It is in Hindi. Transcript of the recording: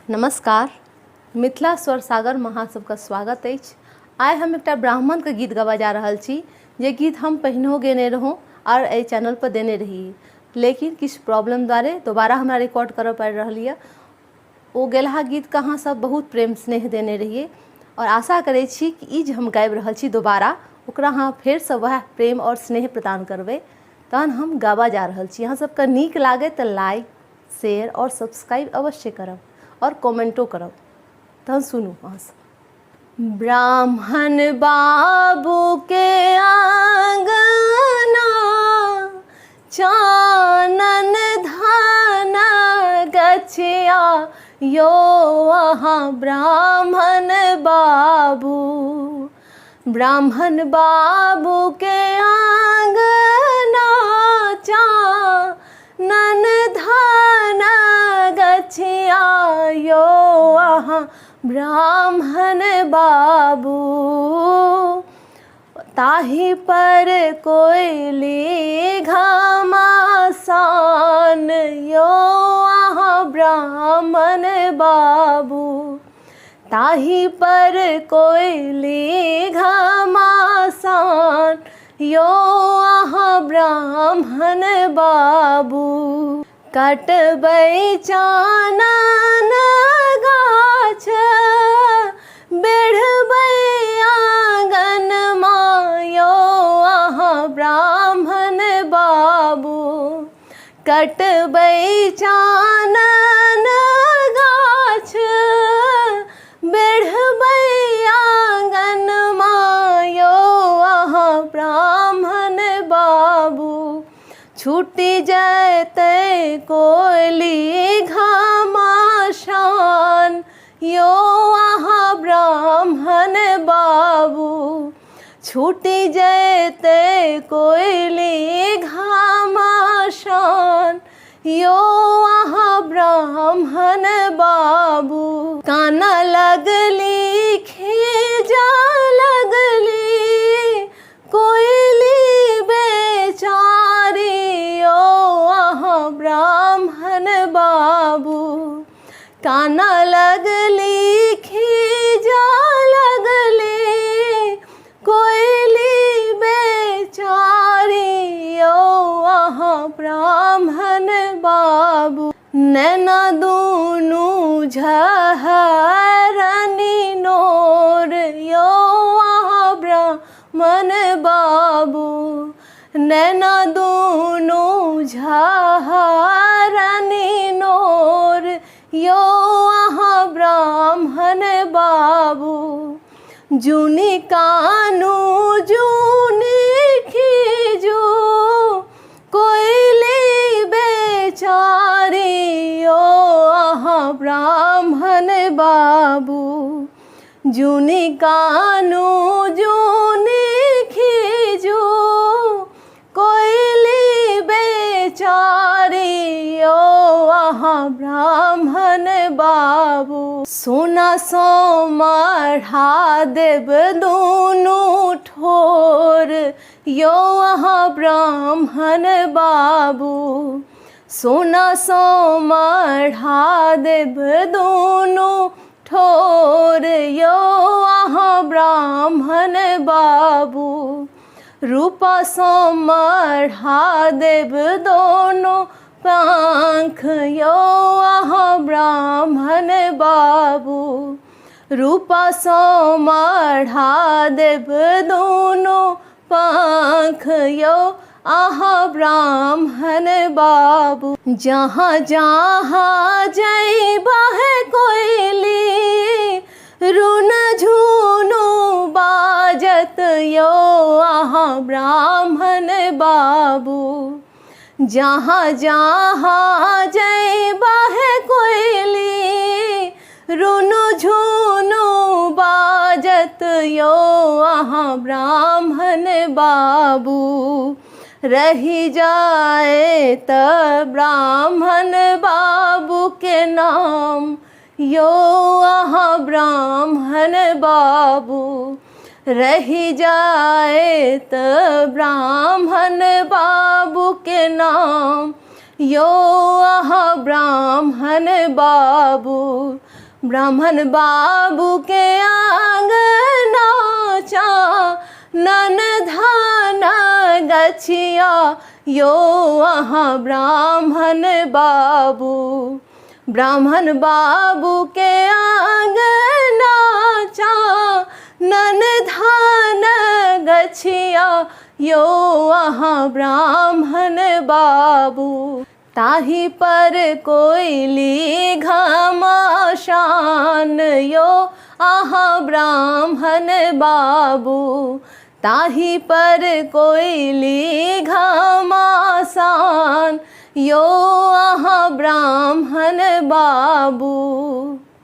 नमस्कार। मिथिला स्वर सागर में अहाँ सबके स्वागत अछि। आइ हम एकटा ब्राह्मण के गीत गवा जा रहल छी, जे गीत हम पहिनो गेने रहूँ और एहि चैनल पर देने रही, लेकिन किछु प्रॉब्लम द्वारे दोबारा हमरा रिकॉर्ड करऽ पड़ि रहल यऽ। ओ गेलहा गीत के अहाँ सब बहुत प्रेम स्नेह देने रहिए और आशा करै छी कि ई जे हम गाबि रहल छी दोबारा ओकरा अहाँ फेरसँ वएह प्रेम और स्नेह प्रदान करबै। तहन हम गाबा जा रहल छी। अहाँ सबके नीक लागे तऽ लाइक शेयर और सब्सक्राइब अवश्य करब और कमेंटो करब। तहन सुनू अहाँ सब। ब्राह्मण बाबू के आंगना चानन धान गछिया यो अहाँ ब्राह्मण बाबू। ब्राह्मण बाबू के आंगना चानन धान गछिया यो अहाँ ब्राह्मण बाबू। ताहि पर कोयली घमासान यो अहाँ ब्राह्मण बाबू। ताहि पर कोयली घमासान यो अहाँ ब्राह्मण बाबू। कटबै चानन गाछ बेढ़बै आंगन मायो अहाँ ब्राह्मण बाबू। कटबै चानन गाछ बेढ़बै आंगन मायो अहाँ ब्राह्मण बाबू। छूटि जैतै कोयली घमासान यो अहाँ ब्राह्मण बाबू। छूटि जैतै कोयली घमासान यो अहाँ ब्राह्मण बाबू। काना लगली खीजा लगली कोयली बेचारी यो अहाँ ब्राह्मण बाबू। काना लगली खीजा लगली कोयली बेचारी यो अहाँ ब्राह्मण बाबू। नैना दूनू झहरनी नोर यो अहाँ ब्राह्मण बाबू। नैना दूनू झहरनी नोर यो अहाँ ब्राह्मण बाबू। जूनी कानू जूनी खीजू कोयली बेचारी यो अहाँ ब्राह्मण बाबू। जूनी कानू जूनी खीजू कोयली बेचारी यो अहाँ ब्राह्मण बाबू। सोना सो मढ़ा देब दूनू ठोर यो अहाँ ब्राह्मण बाबू। सोना सो मढ़ा देब दूनू ठोर यो अहाँ ब्राह्मण बाबू। रूपा सो मढ़ा देब दोनों पंख यो अहाँ ब्राह्मण बाबू। रूपा सो मढ़ा देब दोनों पंख यो अहाँ ब्राह्मण बाबू। जहाँ जहाँ जइबह कोयली रुन झुनु बाजत यो अहाँ ब्राह्मण बाबू। जहाँ जहाँ जइबह कोयली रुनु झुनु बाजत यो अहाँ ब्राह्मण बाबू। रही जाए त ब्राह्मण बाबू के नाम यो अहाँ ब्राह्मण बाबू। रही जाए त ब्राह्मण बाबू के नाम यो अहाँ ब्राह्मण बाबू। ब्राह्मण बाबू के आंगना चानन धान गछिया यो अहाँ ब्राह्मण बाबू। ब्राह्मण बाबू के आंगना चानन धान गछिया यो अहाँ ब्राह्मण बाबू। ताही पर कोयली घमासान यो अहाँ ब्राह्मण बाबू। ताही पर कोयली घमासान यो अहाँ ब्राह्मण बाबू।